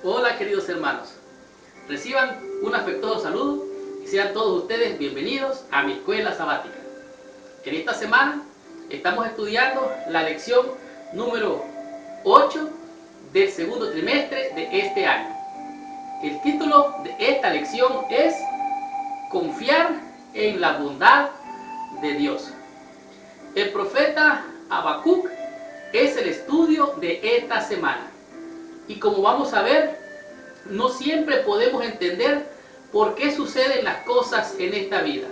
Hola queridos hermanos, reciban un afectuoso saludo y sean todos ustedes bienvenidos a mi escuela sabática. En esta semana estamos estudiando la lección número 8 del segundo trimestre de este año. El título de esta lección es Confiar en la bondad de Dios. El profeta Habacuc es el estudio de esta semana. Y como vamos a ver, no siempre podemos entender por qué suceden las cosas en esta vida.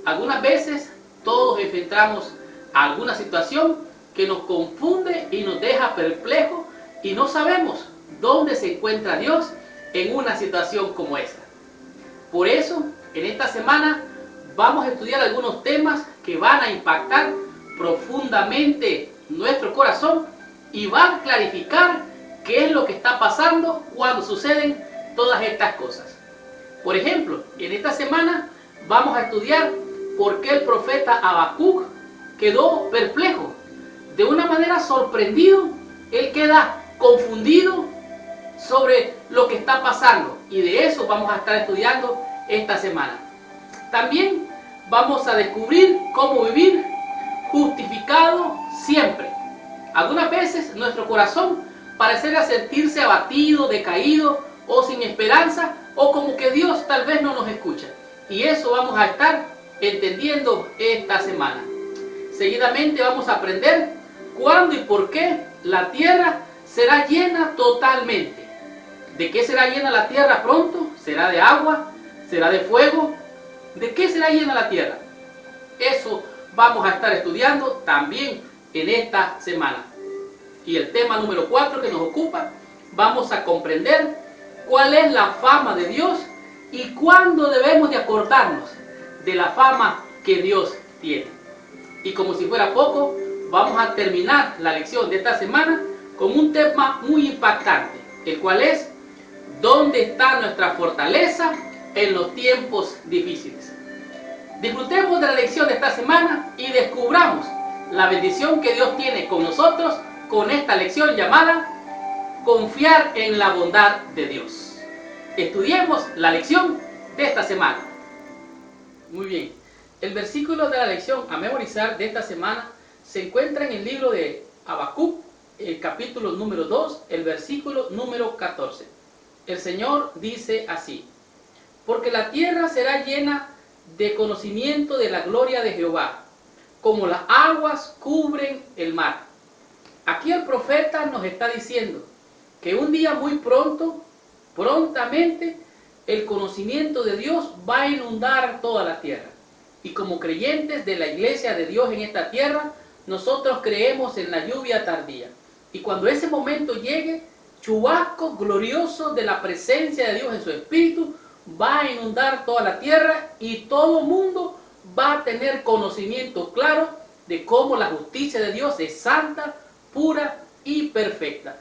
Algunas veces todos enfrentamos alguna situación que nos confunde y nos deja perplejos y no sabemos dónde se encuentra Dios en una situación como esta. Por eso, en esta semana vamos a estudiar algunos temas que van a impactar profundamente nuestro corazón y van a clarificar qué es lo que está pasando cuando suceden todas estas cosas. Por ejemplo, en esta semana vamos a estudiar por qué el profeta Habacuc quedó perplejo. De una manera sorprendido, él queda confundido sobre lo que está pasando. Y de eso vamos a estar estudiando esta semana. También vamos a descubrir cómo vivir justificado siempre. Algunas veces nuestro corazón pareciera sentirse abatido, decaído o sin esperanza, o como que Dios tal vez no nos escucha. Y eso vamos a estar entendiendo esta semana. Seguidamente vamos a aprender cuándo y por qué la tierra será llena totalmente. ¿De qué será llena la tierra pronto? ¿Será de agua? ¿Será de fuego? ¿De qué será llena la tierra? Eso vamos a estar estudiando también en esta semana. Y el tema número 4 que nos ocupa, vamos a comprender cuál es la fama de Dios y cuándo debemos de acordarnos de la fama que Dios tiene. Y como si fuera poco, vamos a terminar la lección de esta semana con un tema muy impactante, el cual es ¿dónde está nuestra fortaleza en los tiempos difíciles? Disfrutemos de la lección de esta semana y descubramos la bendición que Dios tiene con nosotros con esta lección llamada Confiar en la bondad de Dios. Estudiemos la lección de esta semana. Muy bien, el versículo de la lección a memorizar de esta semana se encuentra en el libro de Habacuc, el capítulo número 2, el versículo número 14. El Señor dice así: porque la tierra será llena de conocimiento de la gloria de Jehová, como las aguas cubren el mar. Aquí el profeta nos está diciendo que un día muy prontamente, el conocimiento de Dios va a inundar toda la tierra. Y como creyentes de la iglesia de Dios en esta tierra, nosotros creemos en la lluvia tardía. Y cuando ese momento llegue, chubasco glorioso de la presencia de Dios en su espíritu va a inundar toda la tierra y todo mundo va a tener conocimiento claro de cómo la justicia de Dios es santa, pura y perfecta.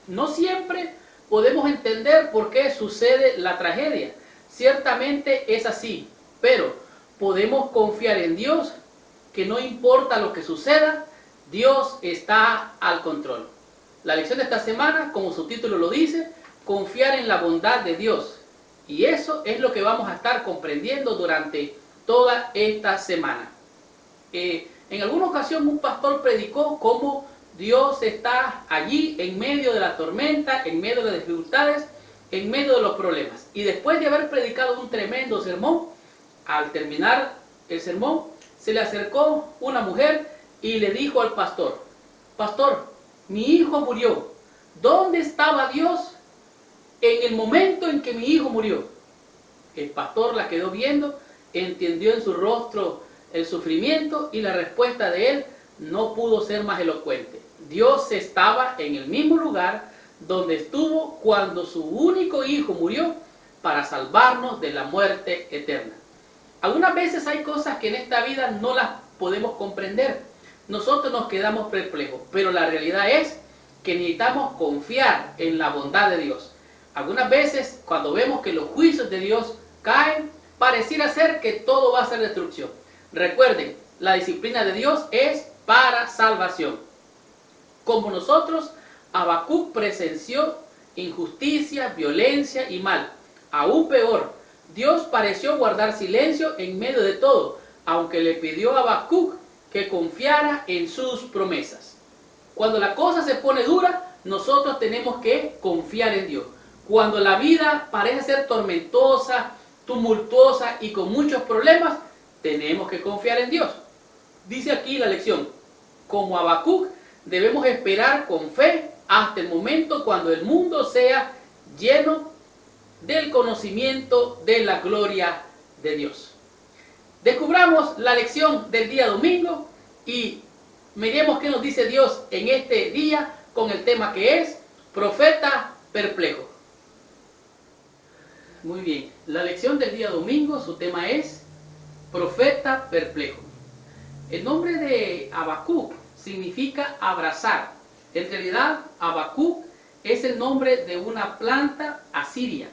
No siempre podemos entender por qué sucede la tragedia. Ciertamente es así, pero podemos confiar en Dios, que no importa lo que suceda, Dios está al control. La lección de esta semana, como su título lo dice, confiar en la bondad de Dios. Y eso es lo que vamos a estar comprendiendo durante toda esta semana. En alguna ocasión un pastor predicó cómo Dios está allí en medio de la tormenta, en medio de las dificultades, en medio de los problemas. Y después de haber predicado un tremendo sermón, al terminar el sermón, se le acercó una mujer y le dijo al pastor: pastor, mi hijo murió. ¿Dónde estaba Dios en el momento en que mi hijo murió? El pastor la quedó viendo, entendió en su rostro el sufrimiento y la respuesta de él no pudo ser más elocuente. Dios estaba en el mismo lugar donde estuvo cuando su único hijo murió para salvarnos de la muerte eterna. Algunas veces hay cosas que en esta vida no las podemos comprender. Nosotros nos quedamos perplejos, pero la realidad es que necesitamos confiar en la bondad de Dios. Algunas veces cuando vemos que los juicios de Dios caen, pareciera ser que todo va a ser destrucción. Recuerden, la disciplina de Dios es para salvación. Como nosotros, Habacuc presenció injusticia, violencia y mal. Aún peor, Dios pareció guardar silencio en medio de todo, aunque le pidió a Habacuc que confiara en sus promesas. Cuando la cosa se pone dura, nosotros tenemos que confiar en Dios. Cuando la vida parece ser tormentosa, tumultuosa y con muchos problemas, tenemos que confiar en Dios. Dice aquí la lección, como Habacuc, debemos esperar con fe hasta el momento cuando el mundo sea lleno del conocimiento de la gloria de Dios. Descubramos la lección del día domingo y miremos qué nos dice Dios en este día con el tema que es profeta perplejo. Muy bien, la lección del día domingo, su tema es profeta perplejo. El nombre de Habacuc significa abrazar. En realidad, Habacuc es el nombre de una planta asiria.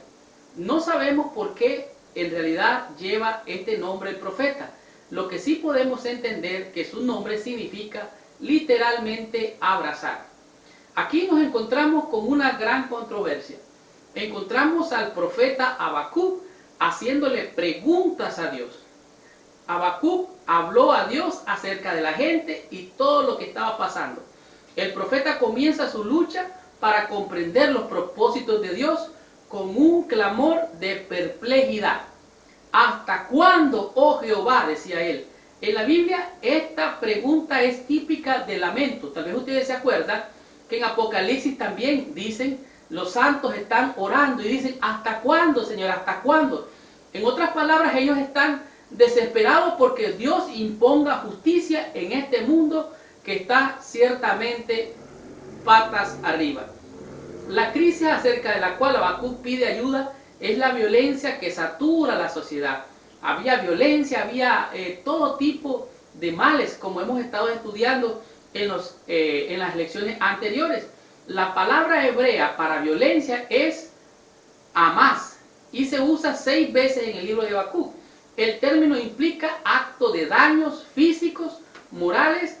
No sabemos por qué en realidad lleva este nombre el profeta. Lo que sí podemos entender que su nombre significa literalmente abrazar. Aquí nos encontramos con una gran controversia. Encontramos al profeta Habacuc haciéndole preguntas a Dios. Habacuc habló a Dios acerca de la gente y todo lo que estaba pasando. El profeta comienza su lucha para comprender los propósitos de Dios con un clamor de perplejidad. ¿Hasta cuándo, oh Jehová?, decía él. En la Biblia esta pregunta es típica de lamento. Tal vez ustedes se acuerdan que en Apocalipsis también dicen, los santos están orando y dicen, ¿hasta cuándo, Señor? ¿Hasta cuándo? En otras palabras, ellos están desesperados porque Dios imponga justicia en este mundo que está ciertamente patas arriba. La crisis acerca de la cual Habacuc pide ayuda es la violencia que satura la sociedad. Había violencia, había todo tipo de males, como hemos estado estudiando en las lecciones anteriores. La palabra hebrea para violencia es amás y se usa 6 veces en el libro de Habacuc. El término implica acto de daños físicos, morales,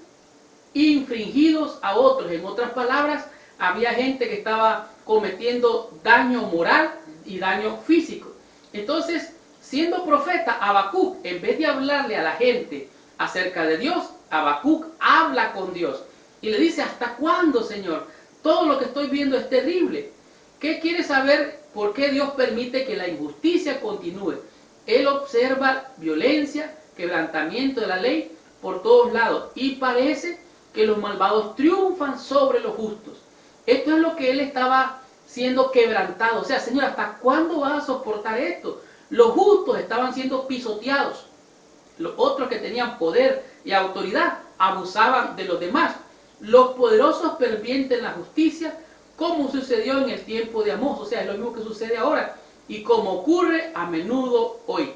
infringidos a otros. En otras palabras, había gente que estaba cometiendo daño moral y daño físico. Entonces, siendo profeta, Habacuc, en vez de hablarle a la gente acerca de Dios, Habacuc habla con Dios y le dice, ¿hasta cuándo, Señor? Todo lo que estoy viendo es terrible. ¿Qué quiere saber por qué Dios permite que la injusticia continúe? Él observa violencia, quebrantamiento de la ley por todos lados y parece que los malvados triunfan sobre los justos. Esto es lo que él estaba siendo quebrantado. O sea, Señor, ¿hasta cuándo vas a soportar esto? Los justos estaban siendo pisoteados. Los otros que tenían poder y autoridad abusaban de los demás. Los poderosos pervierten la justicia, como sucedió en el tiempo de Amós. O sea, es lo mismo que sucede ahora y como ocurre a menudo hoy.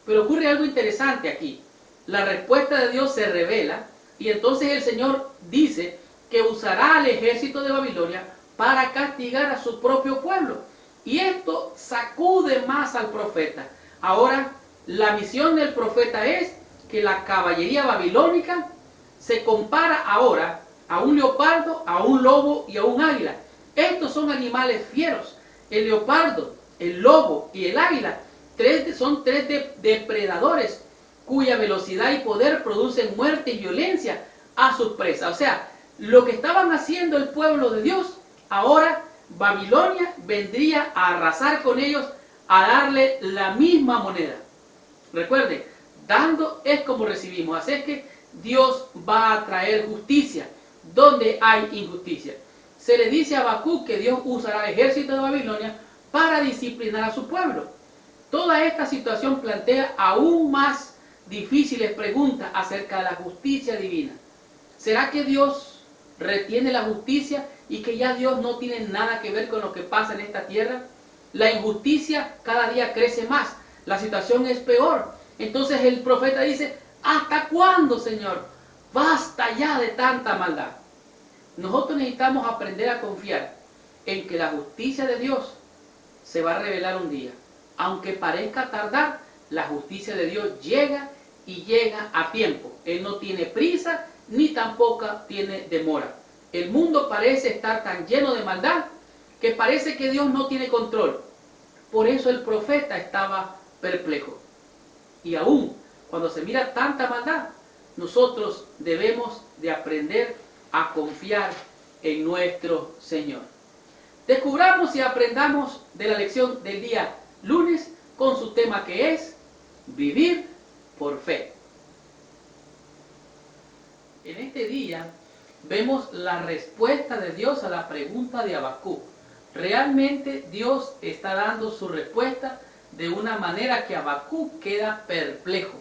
Pero ocurre algo interesante aquí. La respuesta de Dios se revela y entonces el Señor dice que usará al ejército de Babilonia para castigar a su propio pueblo. Y esto sacude más al profeta. Ahora, la misión del profeta es que la caballería babilónica se compara ahora a un leopardo, a un lobo y a un águila. Estos son animales fieros. El leopardo, el lobo y el águila son tres depredadores cuya velocidad y poder producen muerte y violencia a sus presas. O sea, lo que estaban haciendo el pueblo de Dios, ahora Babilonia vendría a arrasar con ellos, a darle la misma moneda. Recuerden, dando es como recibimos. Así es que Dios va a traer justicia donde hay injusticia. Se le dice a Habacuc que Dios usará el ejército de Babilonia para disciplinar a su pueblo. Toda esta situación plantea aún más difíciles preguntas acerca de la justicia divina. ¿Será que Dios retiene la justicia y que ya Dios no tiene nada que ver con lo que pasa en esta tierra? La injusticia cada día crece más, la situación es peor. Entonces el profeta dice, ¿hasta cuándo, Señor? Basta ya de tanta maldad. Nosotros necesitamos aprender a confiar en que la justicia de Dios se va a revelar un día. Aunque parezca tardar, la justicia de Dios llega y llega a tiempo. Él no tiene prisa ni tampoco tiene demora. El mundo parece estar tan lleno de maldad que parece que Dios no tiene control. Por eso el profeta estaba perplejo. Y aún cuando se mira tanta maldad, nosotros debemos de aprender a confiar en nuestro Señor. Descubramos y aprendamos de la lección del día lunes con su tema, que es vivir por fe. En este día vemos la respuesta de Dios a la pregunta de Habacuc. Realmente Dios está dando su respuesta de una manera que Habacuc queda perplejo.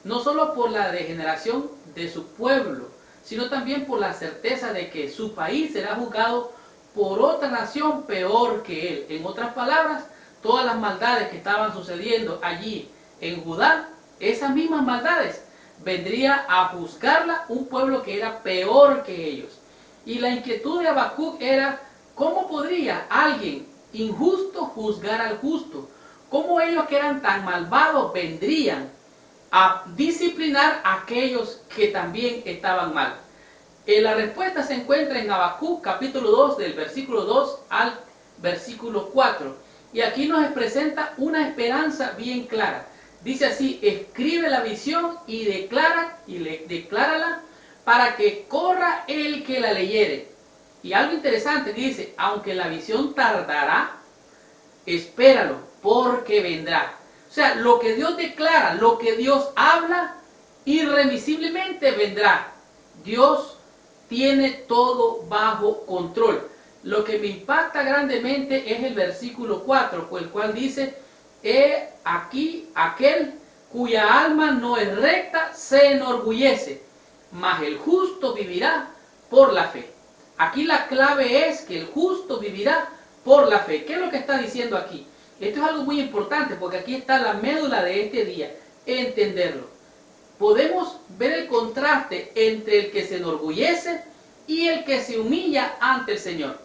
No solo por la degeneración de su pueblo, sino también por la certeza de que su país será juzgado por otra nación peor que él. En otras palabras, todas las maldades que estaban sucediendo allí en Judá, esas mismas maldades, vendría a juzgarla un pueblo que era peor que ellos. Y la inquietud de Habacuc era, ¿cómo podría alguien injusto juzgar al justo? ¿Cómo ellos que eran tan malvados vendrían a disciplinar a aquellos que también estaban mal? La respuesta se encuentra en Habacuc capítulo 2, del versículo 2 al versículo 4. Y aquí nos presenta una esperanza bien clara. Dice así: escribe la visión y declárala para que corra el que la leyere. Y algo interesante dice: aunque la visión tardará, espéralo, porque vendrá. O sea, lo que Dios declara, lo que Dios habla, irremisiblemente vendrá. Dios tiene todo bajo control. Lo que me impacta grandemente es el versículo 4, el cual dice: he aquí aquel cuya alma no es recta se enorgullece, mas el justo vivirá por la fe. Aquí la clave es que el justo vivirá por la fe. ¿Qué es lo que está diciendo aquí? Esto es algo muy importante, porque aquí está la médula de este día, entenderlo. Podemos ver el contraste entre el que se enorgullece y el que se humilla ante el Señor.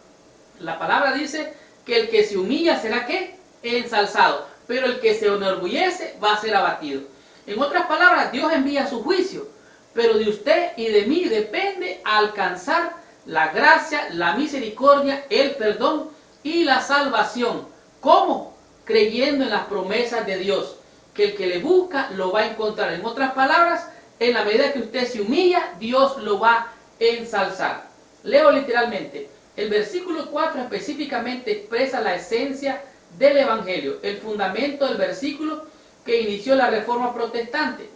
La palabra dice que el que se humilla será ¿qué? Ensalzado, pero el que se enorgullece va a ser abatido. En otras palabras, Dios envía su juicio, pero de usted y de mí depende alcanzar la gracia, la misericordia, el perdón y la salvación. ¿Cómo? Creyendo en las promesas de Dios, que el que le busca lo va a encontrar. En otras palabras, en la medida que usted se humilla, Dios lo va a ensalzar. Leo literalmente. El versículo 4 específicamente expresa la esencia del Evangelio, el fundamento del versículo que inició la Reforma Protestante.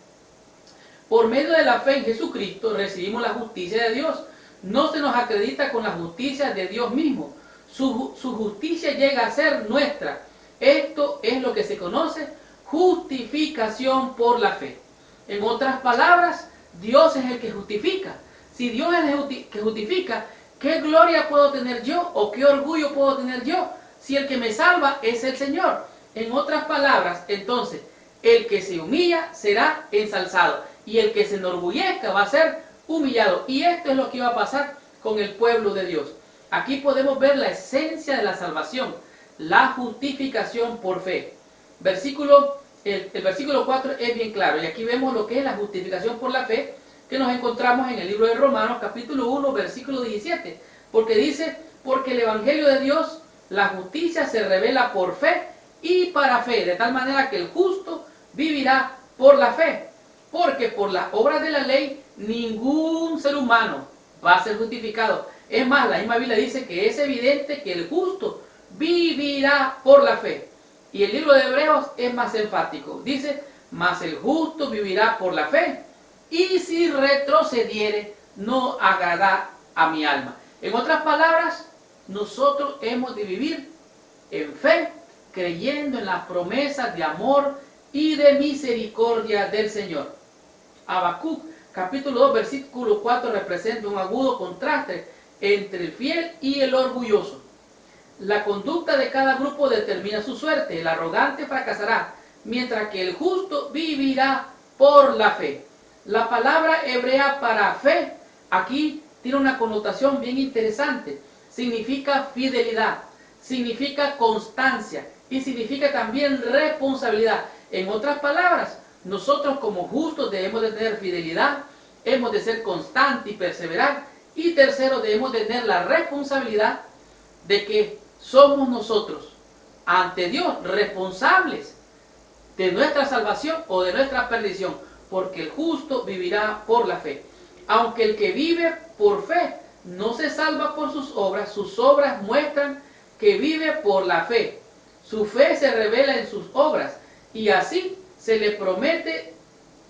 Por medio de la fe en Jesucristo recibimos la justicia de Dios. No se nos acredita con la justicia de Dios mismo. Su justicia llega a ser nuestra. Esto es lo que se conoce justificación por la fe. En otras palabras, Dios es el que justifica. Si Dios es el que justifica, ¿qué gloria puedo tener yo o qué orgullo puedo tener yo si el que me salva es el Señor? En otras palabras, entonces, el que se humilla será ensalzado y el que se enorgullezca va a ser humillado. Y esto es lo que iba a pasar con el pueblo de Dios. Aquí podemos ver la esencia de la salvación, la justificación por fe. El versículo 4 es bien claro, y aquí vemos lo que es la justificación por la fe, que nos encontramos en el libro de Romanos capítulo 1 versículo 17, porque dice: porque el Evangelio de Dios, la justicia se revela por fe y para fe, de tal manera que el justo vivirá por la fe, porque por las obras de la ley ningún ser humano va a ser justificado. Es más, la misma Biblia dice que es evidente que el justo vivirá por la fe. Y el libro de Hebreos es más enfático, dice: mas el justo vivirá por la fe, y si retrocediere, no agradará a mi alma. En otras palabras, nosotros hemos de vivir en fe, creyendo en las promesas de amor y de misericordia del Señor. Habacuc, capítulo 2, versículo 4, representa un agudo contraste entre el fiel y el orgulloso. La conducta de cada grupo determina su suerte. El arrogante fracasará, mientras que el justo vivirá por la fe. La palabra hebrea para fe aquí tiene una connotación bien interesante. Significa fidelidad, significa constancia y significa también responsabilidad. En otras palabras, nosotros como justos debemos de tener fidelidad, hemos de ser constantes y perseverar. Y tercero, debemos de tener la responsabilidad de que somos nosotros ante Dios responsables de nuestra salvación o de nuestra perdición, porque el justo vivirá por la fe. Aunque el que vive por fe no se salva por sus obras muestran que vive por la fe. Su fe se revela en sus obras y así se le promete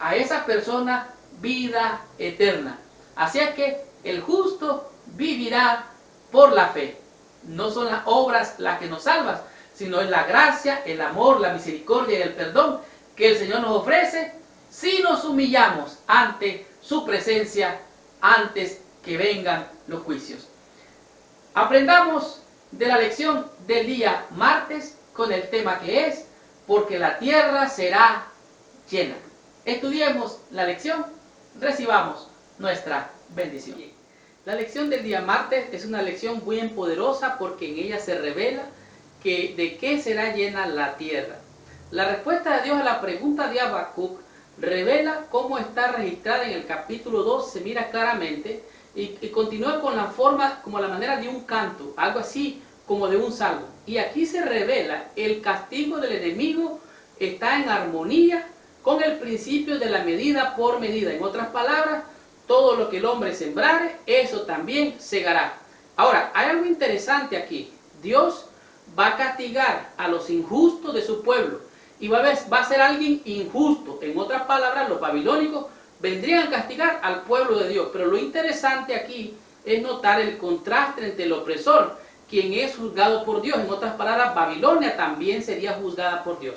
a esa persona vida eterna. Así es que el justo vivirá por la fe. No son las obras las que nos salvan, sino es la gracia, el amor, la misericordia y el perdón que el Señor nos ofrece si nos humillamos ante su presencia antes que vengan los juicios. Aprendamos de la lección del día martes con el tema que es, porque la tierra será llena. Estudiemos la lección, recibamos nuestra bendición. La lección del día martes es una lección muy poderosa porque en ella se revela de qué será llena la tierra. La respuesta de Dios a la pregunta de Habacuc revela cómo está registrada en el capítulo 2, se mira claramente y continúa con la forma, como la manera de un canto, algo así como de un salmo. Y aquí se revela el castigo del enemigo está en armonía con el principio de la medida por medida. En otras palabras, todo lo que el hombre sembrare, eso también segará. Ahora, hay algo interesante aquí. Dios va a castigar a los injustos de su pueblo y va a ser alguien injusto. En otras palabras, los babilónicos vendrían a castigar al pueblo de Dios. Pero lo interesante aquí es notar el contraste entre el opresor, quien es juzgado por Dios. En otras palabras, Babilonia también sería juzgada por Dios.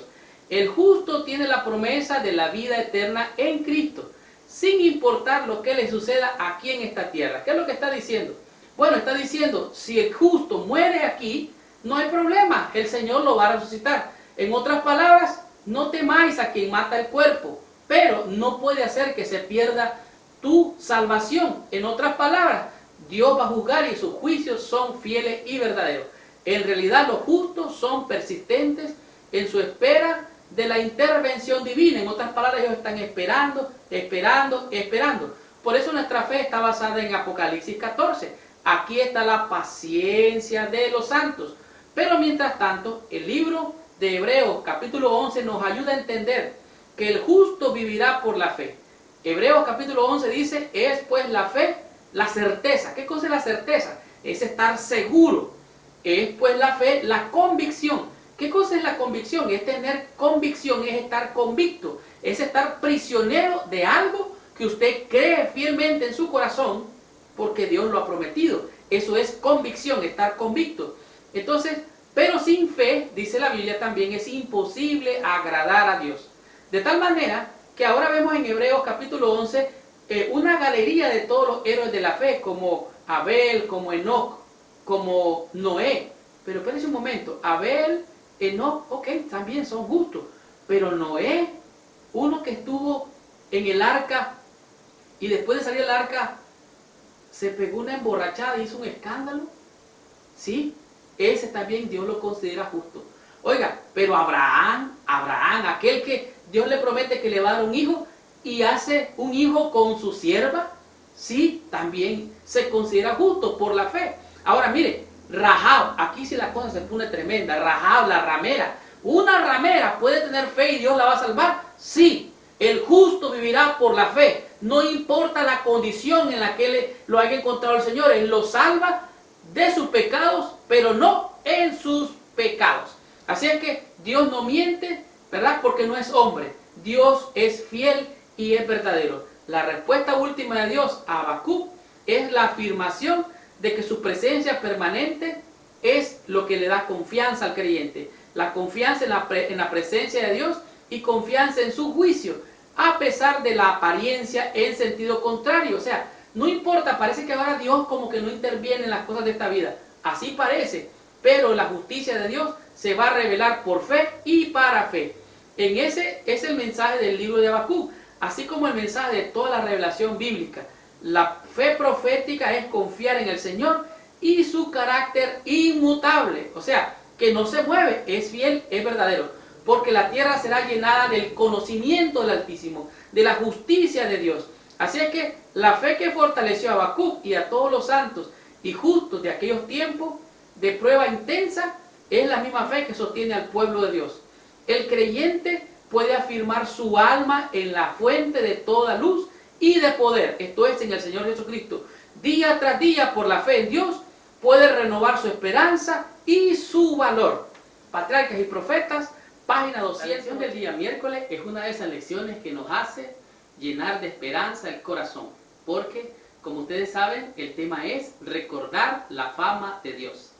El justo tiene la promesa de la vida eterna en Cristo, sin importar lo que le suceda aquí en esta tierra. ¿Qué es lo que está diciendo? Bueno, está diciendo, si el justo muere aquí, no hay problema, el Señor lo va a resucitar. En otras palabras, no temáis a quien mata el cuerpo, pero no puede hacer que se pierda tu salvación. En otras palabras, Dios va a juzgar y sus juicios son fieles y verdaderos. En realidad, los justos son persistentes en su espera de la intervención divina. En otras palabras, ellos están esperando. Por eso nuestra fe está basada en Apocalipsis 14. Aquí está la paciencia de los santos. Pero mientras tanto, el libro de Hebreos capítulo 11 nos ayuda a entender que el justo vivirá por la fe. Hebreos capítulo 11 dice, es pues la fe, la certeza. ¿Qué cosa es la certeza? Es estar seguro. Es pues la fe, la convicción. ¿Qué cosa es la convicción? Es tener convicción, es estar convicto, es estar prisionero de algo que usted cree fielmente en su corazón porque Dios lo ha prometido. Eso es convicción, estar convicto. Entonces, pero sin fe, dice la Biblia también, es imposible agradar a Dios. De tal manera que ahora vemos en Hebreos capítulo 11 una galería de todos los héroes de la fe, como Abel, como Enoc, como Noé. Pero espérense un momento, Abel, Enoc, ok, también son justos, pero Noé, uno que estuvo en el arca y después de salir del arca se pegó una emborrachada y hizo un escándalo, ¿sí? Ese también Dios lo considera justo. Oiga, pero Abraham, aquel que Dios le promete que le va a dar un hijo y hace un hijo con su sierva, sí, también se considera justo por la fe. Ahora mire, Rahab, aquí sí la cosa se pone tremenda. Rahab, la ramera. ¿Una ramera puede tener fe y Dios la va a salvar? Sí, el justo vivirá por la fe. No importa la condición en la que lo haya encontrado el Señor. Él lo salva de sus pecados, pero no en sus pecados. Así es que Dios no miente, ¿verdad? Porque no es hombre. Dios es fiel y es verdadero. La respuesta última de Dios a Habacuc es la afirmación de que su presencia permanente es lo que le da confianza al creyente. La confianza en la presencia de Dios y confianza en su juicio, a pesar de la apariencia en sentido contrario. O sea, no importa, parece que ahora Dios como que no interviene en las cosas de esta vida. Así parece, pero la justicia de Dios se va a revelar por fe y para fe. En ese es el mensaje del libro de Habacuc, así como el mensaje de toda la revelación bíblica. La fe profética es confiar en el Señor y su carácter inmutable, o sea, que no se mueve, es fiel, es verdadero, porque la tierra será llenada del conocimiento del Altísimo, de la justicia de Dios. Así es que la fe que fortaleció a Habacuc y a todos los santos y justos de aquellos tiempos de prueba intensa es la misma fe que sostiene al pueblo de Dios. El creyente puede afirmar su alma en la fuente de toda luz y de poder, esto es, en el Señor Jesucristo. Día tras día, por la fe en Dios, puede renovar su esperanza y su valor. Patriarcas y Profetas, página 200. La lección del día miércoles es una de esas lecciones que nos hace llenar de esperanza el corazón, porque, como ustedes saben, el tema es recordar la fama de Dios.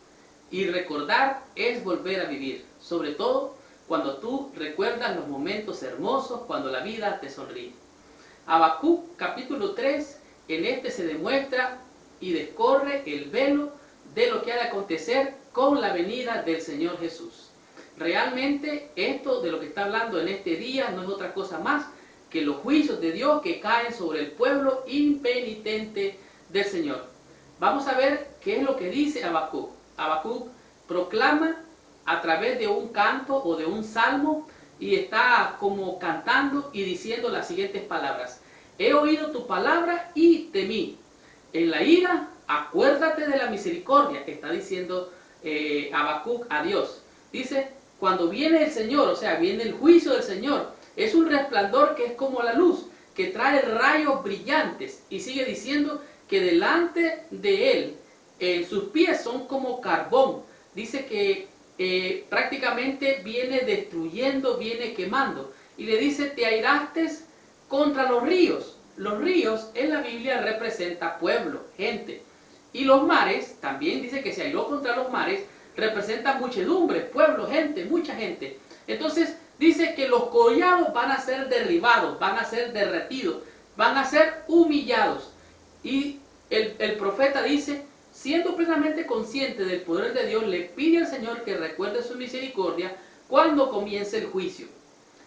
Y recordar es volver a vivir, sobre todo cuando tú recuerdas los momentos hermosos, cuando la vida te sonríe. Habacuc capítulo 3, en este se demuestra y descorre el velo de lo que ha de acontecer con la venida del Señor Jesús. Realmente esto de lo que está hablando en este día no es otra cosa más que los juicios de Dios que caen sobre el pueblo impenitente del Señor. Vamos a ver qué es lo que dice Habacuc. Habacuc proclama a través de un canto o de un salmo y está como cantando y diciendo las siguientes palabras. He oído tu palabra y temí. En la ira, acuérdate de la misericordia, está diciendo Habacuc a Dios. Dice, cuando viene el Señor, o sea, viene el juicio del Señor, es un resplandor que es como la luz, que trae rayos brillantes. Y sigue diciendo que delante de él, sus pies son como carbón. Dice que prácticamente viene destruyendo, viene quemando. Y le dice, te airaste contra los ríos. Los ríos en la Biblia representa pueblo, gente. Y los mares, también dice que se airó contra los mares, representa muchedumbre, pueblo, gente, mucha gente. Entonces dice que los collados van a ser derribados, van a ser derretidos, van a ser humillados. Y el profeta dice, siendo plenamente consciente del poder de Dios, le pide al Señor que recuerde su misericordia cuando comience el juicio.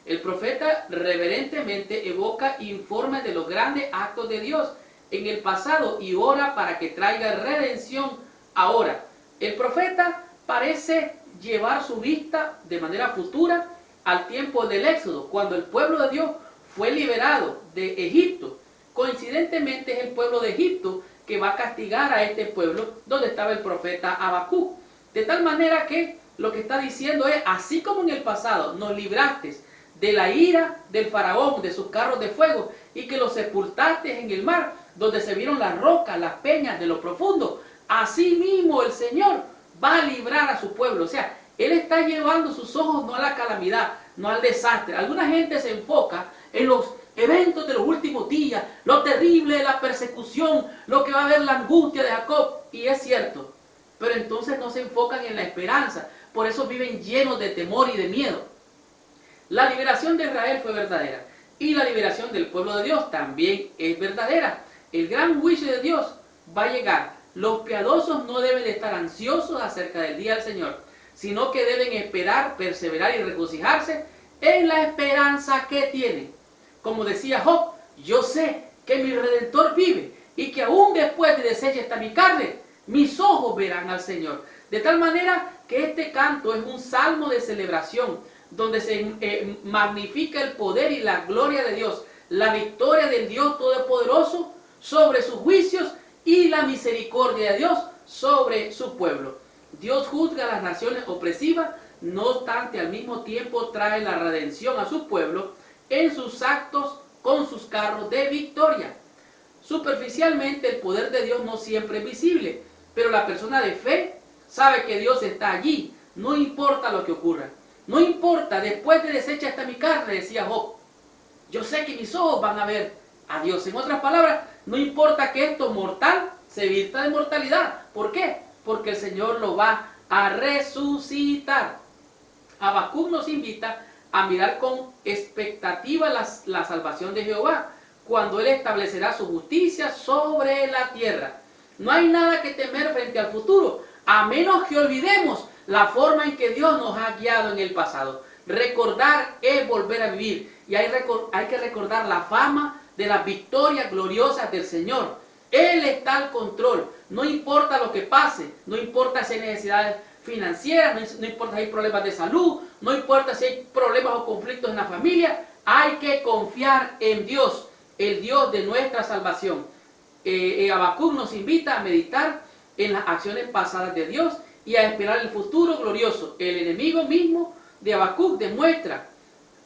El profeta reverentemente evoca informes de los grandes actos de Dios en el pasado y ora para que traiga redención ahora. El profeta parece llevar su vista de manera futura al tiempo del Éxodo, cuando el pueblo de Dios fue liberado de Egipto. Coincidentemente es el pueblo de Egipto que va a castigar a este pueblo donde estaba el profeta Habacuc. De tal manera que lo que está diciendo es, así como en el pasado nos libraste de la ira del faraón, de sus carros de fuego, y que los sepultaste en el mar, donde se vieron las rocas, las peñas de lo profundo, así mismo el Señor va a librar a su pueblo. O sea, Él está llevando sus ojos no a la calamidad, no al desastre. Alguna gente se enfoca en los eventos de los últimos días, lo terrible de la persecución, lo que va a haber la angustia de Jacob, y es cierto, pero entonces no se enfocan en la esperanza, por eso viven llenos de temor y de miedo. La liberación de Israel fue verdadera, y la liberación del pueblo de Dios también es verdadera. El gran juicio de Dios va a llegar. Los piadosos no deben de estar ansiosos acerca del día del Señor, sino que deben esperar, perseverar y regocijarse en la esperanza que tienen. Como decía Job, yo sé que mi Redentor vive y que aún después de deshecha esta mi carne, mis ojos verán al Señor. De tal manera que este canto es un salmo de celebración, donde se magnifica el poder y la gloria de Dios, la victoria del Dios Todopoderoso sobre sus juicios y la misericordia de Dios sobre su pueblo. Dios juzga a las naciones opresivas, no obstante al mismo tiempo trae la redención a su pueblo en sus actos con sus carros de victoria. Superficialmente el poder de Dios no siempre es visible, pero la persona de fe sabe que Dios está allí, no importa lo que ocurra. No importa, después de deshecha esta mi carne, decía Job, yo sé que mis ojos van a ver a Dios. En otras palabras, no importa que esto mortal se vista de mortalidad. ¿Por qué? Porque el Señor lo va a resucitar. Habacuc nos invita a mirar con expectativa la salvación de Jehová, cuando Él establecerá su justicia sobre la tierra. No hay nada que temer frente al futuro, a menos que olvidemos la forma en que Dios nos ha guiado en el pasado. Recordar es volver a vivir, y hay que recordar la fama de las victorias gloriosas del Señor. Él está al control, no importa lo que pase, no importa si hay necesidades financieras, no importa si hay problemas de salud, no importa si hay problemas o conflictos en la familia, hay que confiar en Dios, el Dios de nuestra salvación. Habacuc nos invita a meditar en las acciones pasadas de Dios y a esperar el futuro glorioso. El enemigo mismo de Habacuc demuestra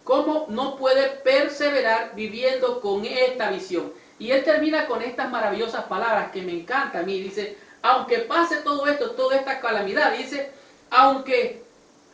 cómo no puede perseverar viviendo con esta visión. Y él termina con estas maravillosas palabras que me encantan a mí. Dice, aunque pase todo esto, toda esta calamidad, dice, aunque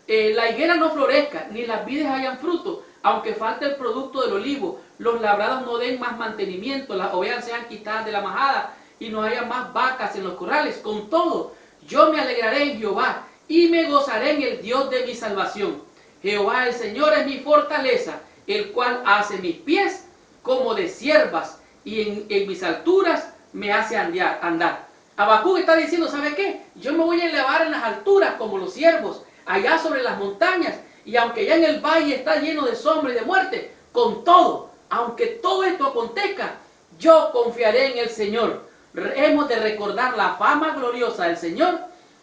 la higuera no florezca, ni las vides hayan fruto, aunque falte el producto del olivo, los labrados no den más mantenimiento, las ovejas sean quitadas de la majada y no haya más vacas en los corrales, con todo, yo me alegraré en Jehová y me gozaré en el Dios de mi salvación. Jehová el Señor es mi fortaleza, el cual hace mis pies como de ciervas y en mis alturas me hace andar. Habacuc está diciendo, ¿sabe qué? Yo me voy a elevar en las alturas como los ciervos, allá sobre las montañas, y aunque ya en el valle está lleno de sombra y de muerte, con todo, aunque todo esto acontezca, yo confiaré en el Señor. Hemos de recordar la fama gloriosa del Señor,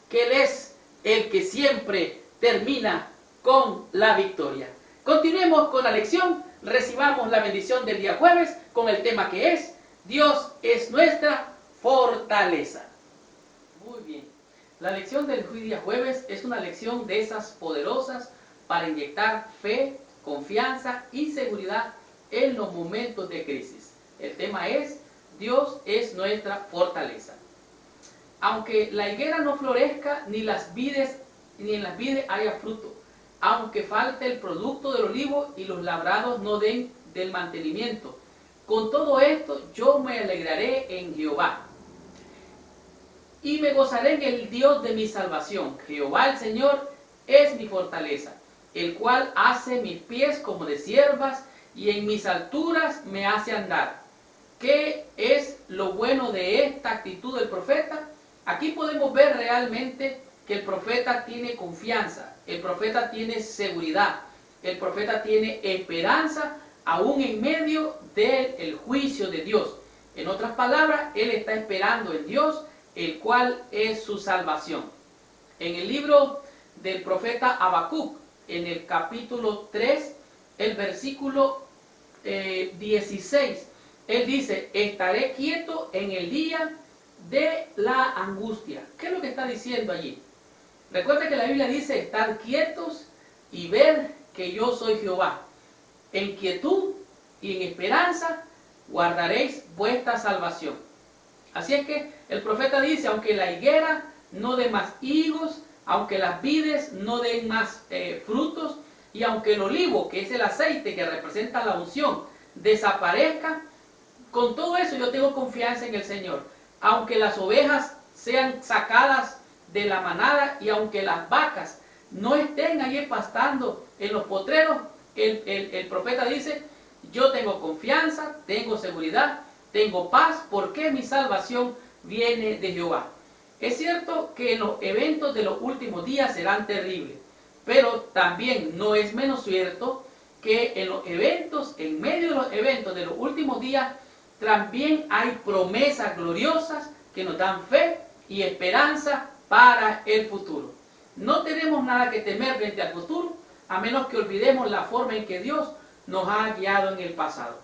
que Él es el que siempre termina con la victoria. Continuemos con la lección, recibamos la bendición del día jueves con el tema que es Dios es nuestra fortaleza. Muy bien, la lección del día jueves es una lección de esas poderosas para inyectar fe, confianza y seguridad en los momentos de crisis. El tema es Dios es nuestra fortaleza. Aunque la higuera no florezca, ni en las vides haya fruto, aunque falte el producto del olivo y los labrados no den del mantenimiento, con todo esto yo me alegraré en Jehová y me gozaré en el Dios de mi salvación. Jehová el Señor es mi fortaleza, el cual hace mis pies como de ciervas y en mis alturas me hace andar. ¿Qué es lo bueno de esta actitud del profeta? Aquí podemos ver realmente que el profeta tiene confianza, el profeta tiene seguridad, el profeta tiene esperanza aún en medio del juicio de Dios. En otras palabras, él está esperando en Dios, el cual es su salvación. En el libro del profeta Habacuc, en el capítulo 3, el versículo 16, él dice, estaré quieto en el día de la angustia. ¿Qué es lo que está diciendo allí? Recuerda que la Biblia dice, estar quietos y ver que yo soy Jehová. En quietud y en esperanza guardaréis vuestra salvación. Así es que el profeta dice, aunque la higuera no dé más higos, aunque las vides no den más frutos, y aunque el olivo, que es el aceite que representa la unción, desaparezca, con todo eso yo tengo confianza en el Señor. Aunque las ovejas sean sacadas de la manada y aunque las vacas no estén allí pastando en los potreros, el profeta dice, yo tengo confianza, tengo seguridad, tengo paz, porque mi salvación viene de Jehová. Es cierto que los eventos de los últimos días serán terribles, pero también no es menos cierto que en los eventos, en medio de los eventos de los últimos días, también hay promesas gloriosas que nos dan fe y esperanza para el futuro. No tenemos nada que temer frente al futuro, a menos que olvidemos la forma en que Dios nos ha guiado en el pasado.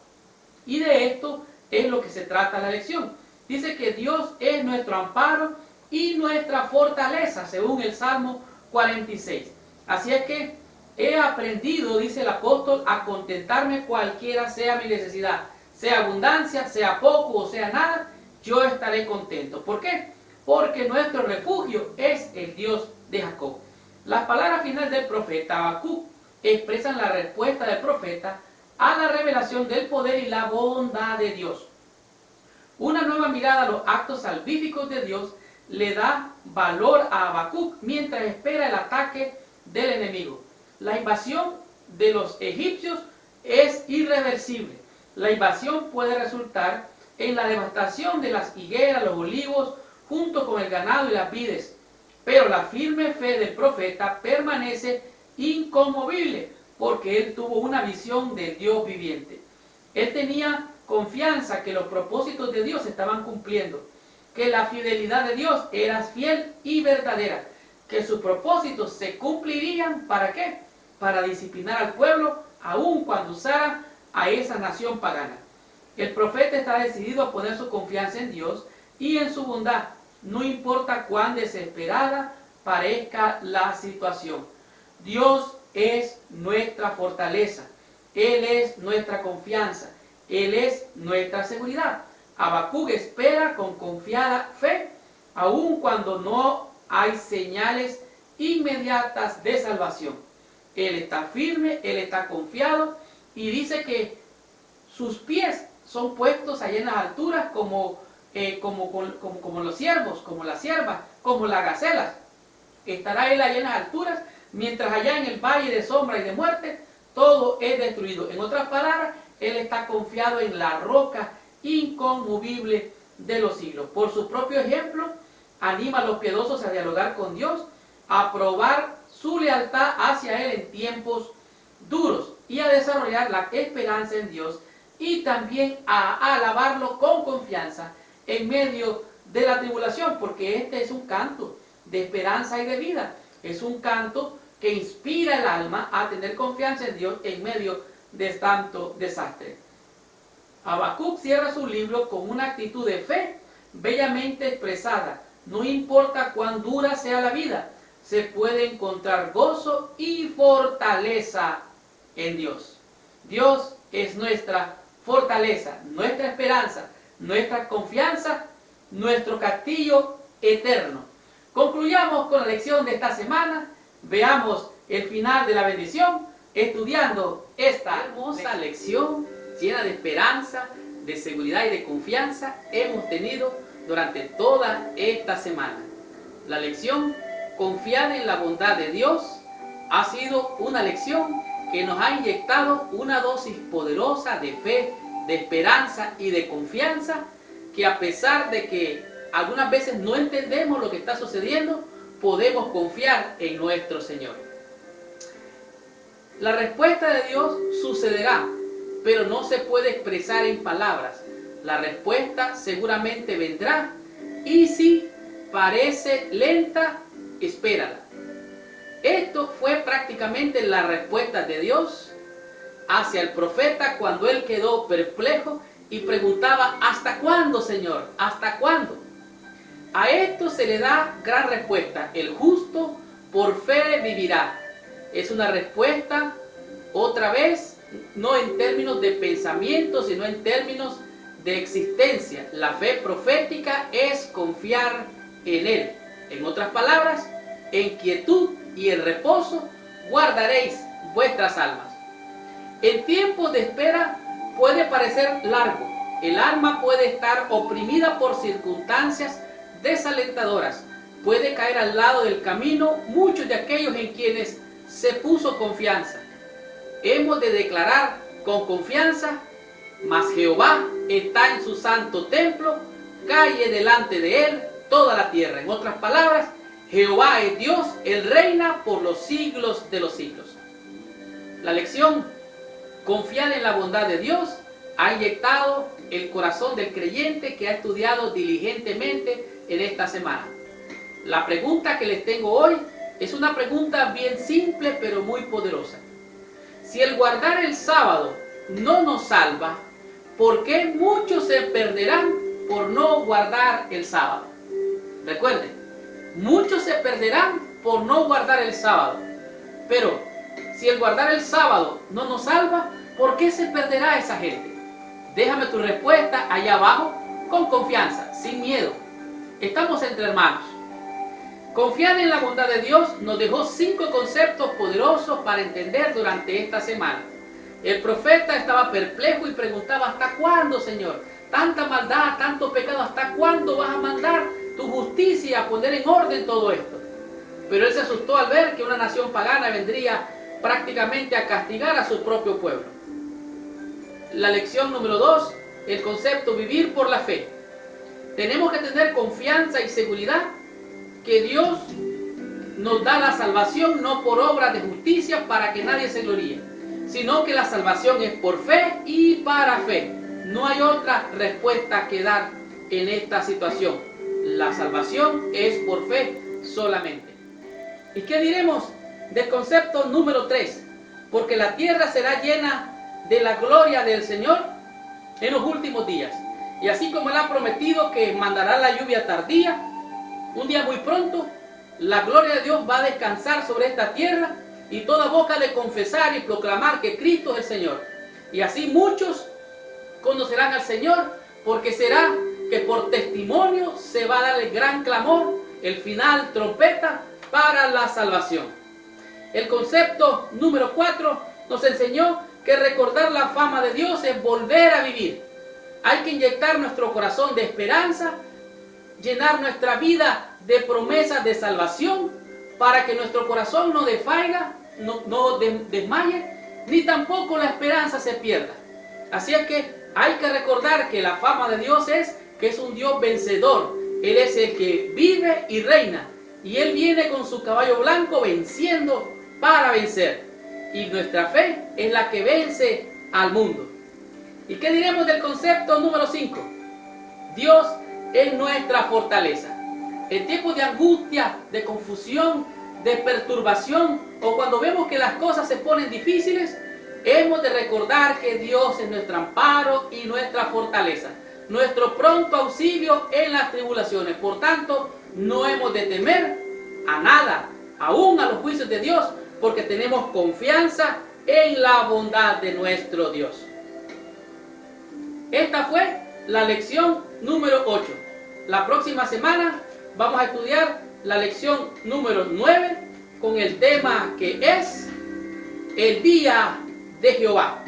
Y de esto es lo que se trata la lección. Dice que Dios es nuestro amparo y nuestra fortaleza, según el Salmo 46. Así es que he aprendido, dice el apóstol, a contentarme cualquiera sea mi necesidad. Sea abundancia, sea poco o sea nada, yo estaré contento. ¿Por qué? Porque nuestro refugio es el Dios de Jacob. Las palabras finales del profeta Habacuc expresan la respuesta del profeta a la revelación del poder y la bondad de Dios. Una nueva mirada a los actos salvíficos de Dios le da valor a Habacuc mientras espera el ataque del enemigo. La invasión de los egipcios es irreversible. La invasión puede resultar en la devastación de las higueras, los olivos, junto con el ganado y las vides. Pero la firme fe del profeta permanece inconmovible, porque él tuvo una visión del Dios viviente. Él tenía confianza que los propósitos de Dios se estaban cumpliendo, que la fidelidad de Dios era fiel y verdadera, que sus propósitos se cumplirían, ¿para qué? Para disciplinar al pueblo, aun cuando usara a esa nación pagana. El profeta está decidido a poner su confianza en Dios y en su bondad, no importa cuán desesperada parezca la situación. Dios es nuestra fortaleza, Él es nuestra confianza, Él es nuestra seguridad. Habacuc espera con confiada fe, aun cuando no hay señales inmediatas de salvación. Él está firme, él está confiado y dice que sus pies son puestos allá en las alturas como los ciervos, como las ciervas, como las gacelas. Estará él allá en las alturas, mientras allá en el valle de sombra y de muerte todo es destruido. En otras palabras, él está confiado en la roca inconmovible de los siglos. Por su propio ejemplo, anima a los piadosos a dialogar con Dios, a probar su lealtad hacia Él en tiempos duros y a desarrollar la esperanza en Dios y también a alabarlo con confianza en medio de la tribulación, porque este es un canto de esperanza y de vida. Es un canto que inspira el alma a tener confianza en Dios en medio de tanto desastre. Habacuc cierra su libro con una actitud de fe bellamente expresada. No importa cuán dura sea la vida, se puede encontrar gozo y fortaleza en Dios. Dios es nuestra fortaleza, nuestra esperanza, nuestra confianza, nuestro castillo eterno. Concluyamos con la lección de esta semana. Veamos el final de la bendición estudiando esta hermosa lección llena de esperanza, de seguridad y de confianza hemos tenido durante toda esta semana. La lección confiar en la bondad de Dios ha sido una lección que nos ha inyectado una dosis poderosa de fe, de esperanza y de confianza, que a pesar de que algunas veces no entendemos lo que está sucediendo, podemos confiar en nuestro Señor. La respuesta de Dios sucederá, pero no se puede expresar en palabras. La respuesta seguramente vendrá, y si parece lenta, espérala. Esto fue prácticamente la respuesta de Dios hacia el profeta cuando él quedó perplejo y preguntaba: ¿hasta cuándo, Señor? ¿Hasta cuándo? A esto se le da gran respuesta: el justo por fe vivirá. Es una respuesta, otra vez, no en términos de pensamiento, sino en términos de existencia. La fe profética es confiar en Él. En otras palabras, en quietud y en reposo guardaréis vuestras almas. El tiempo de espera puede parecer largo. El alma puede estar oprimida por circunstancias desalentadoras. Puede caer al lado del camino muchos de aquellos en quienes se puso confianza. Hemos de declarar con confianza: mas Jehová está en su santo templo, calle delante de él toda la tierra. En otras palabras, Jehová es Dios, Él reina por los siglos de los siglos. La lección, confiar en la bondad de Dios, ha inyectado el corazón del creyente que ha estudiado diligentemente en esta semana. La pregunta que les tengo hoy es una pregunta bien simple pero muy poderosa. Si el guardar el sábado no nos salva, ¿por qué muchos se perderán por no guardar el sábado? Recuerden, muchos se perderán por no guardar el sábado. Pero si el guardar el sábado no nos salva, ¿por qué se perderá esa gente? Déjame tu respuesta allá abajo con confianza, sin miedo. Estamos entre hermanos. Confiar en la bondad de Dios nos dejó 5 conceptos poderosos para entender durante esta semana. El profeta estaba perplejo y preguntaba: ¿hasta cuándo, Señor? Tanta maldad, tanto pecado, ¿hasta cuándo vas a mandar tu justicia a poner en orden todo esto? Pero él se asustó al ver que una nación pagana vendría prácticamente a castigar a su propio pueblo. La lección número 2, el concepto vivir por la fe. Tenemos que tener confianza y seguridad que Dios nos da la salvación no por obras de justicia para que nadie se gloríe, sino que la salvación es por fe y para fe. No hay otra respuesta que dar en esta situación. La salvación es por fe solamente. ¿Y qué diremos del concepto número 3? Porque la tierra será llena de la gloria del Señor en los últimos días. Y así como Él ha prometido que mandará la lluvia tardía, un día muy pronto, la gloria de Dios va a descansar sobre esta tierra y toda boca de confesar y proclamar que Cristo es el Señor. Y así muchos conocerán al Señor, porque será que por testimonio se va a dar el gran clamor, el final trompeta para la salvación. El concepto número 4 nos enseñó que recordar la fama de Dios es volver a vivir. Hay que inyectar nuestro corazón de esperanza, llenar nuestra vida de promesas de salvación, para que nuestro corazón no desfaiga, no desmaye, ni tampoco la esperanza se pierda. Así es que hay que recordar que la fama de Dios es que es un Dios vencedor. Él es el que vive y reina, y Él viene con su caballo blanco venciendo para vencer. Y nuestra fe es la que vence al mundo. ¿Y qué diremos del concepto número 5? Dios es nuestra fortaleza. En tiempos de angustia, de confusión, de perturbación, o cuando vemos que las cosas se ponen difíciles, hemos de recordar que Dios es nuestro amparo y nuestra fortaleza, nuestro pronto auxilio en las tribulaciones. Por tanto, no hemos de temer a nada, aún a los juicios de Dios, porque tenemos confianza en la bondad de nuestro Dios. Esta fue la lección número 8. La próxima semana vamos a estudiar la lección número 9 con el tema que es el día de Jehová.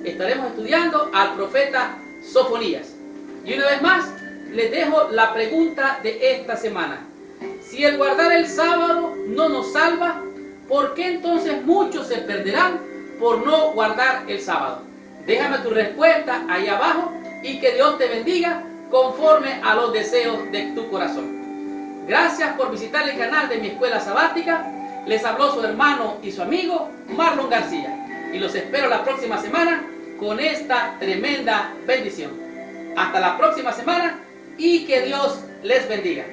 Estaremos estudiando al profeta Sofonías. Y una vez más, les dejo la pregunta de esta semana. Si el guardar el sábado no nos salva, ¿por qué entonces muchos se perderán por no guardar el sábado? Déjame tu respuesta ahí abajo y que Dios te bendiga conforme a los deseos de tu corazón. Gracias por visitar el canal de mi escuela sabática. Les habló su hermano y su amigo Marlon García. Y los espero la próxima semana con esta tremenda bendición. Hasta la próxima semana y que Dios les bendiga.